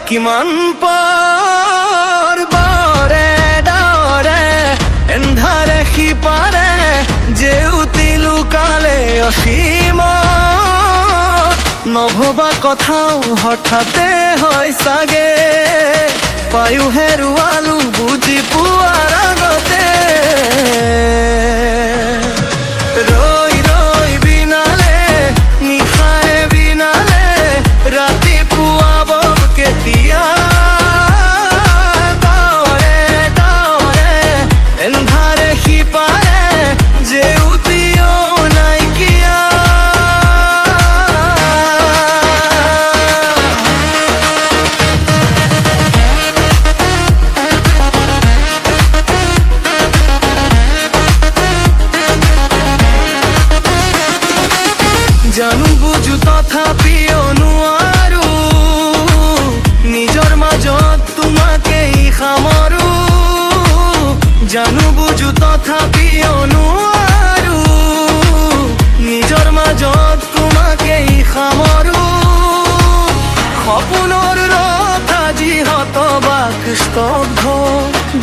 কিমান পাৰ বাৰে ডাৰে এন্ধাৰে সিপাৰে জেউতি লুকালে অসীমত নভবা কথাও হঠাতে হয় চাগে পায়ো হেৰুৱালো বুজি পোৱাৰ আগতে ৰৈ ৰৈ বিনালে নিশায়ে বিনালে ৰাতিপুৱাব কেতিয়া তৰে তৰে এন্ধাৰে সিপাৰে জেউতিও নাইকিয়া জানো বুজো তথাপিও নোৱাৰো নিজৰ মাজত তোমাকেই সামৰো জানো বুজো তথাপিও নোৱাৰো নিজৰ মাজত তোমাকেই সামৰো সপোনৰ ৰথ আজি হতবাক স্তব্ধ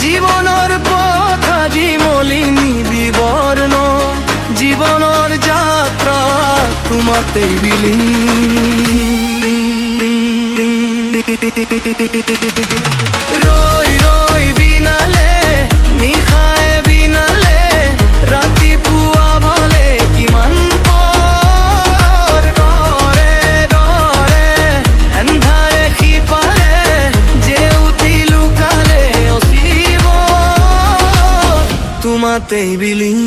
জীৱনৰ পথ আজি মলিনী বিবৰ্ণ জীবনৰ যাত্ৰা তোমাতেই ৰৈ ৰৈ বিনালে নিশায়ে বিনালে ৰাতিপুৱা ভলে কিমান পৰ দৰে দৰে এন্ধাৰে সিপাৰে জেউতি লুকালে অসীম তোমাতেই বিলীন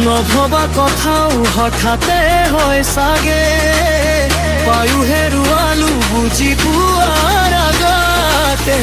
নভবা কথাও হঠাতে হয় চাগে পায়ো হেৰুৱালো বুজি পোৱাৰ আগতে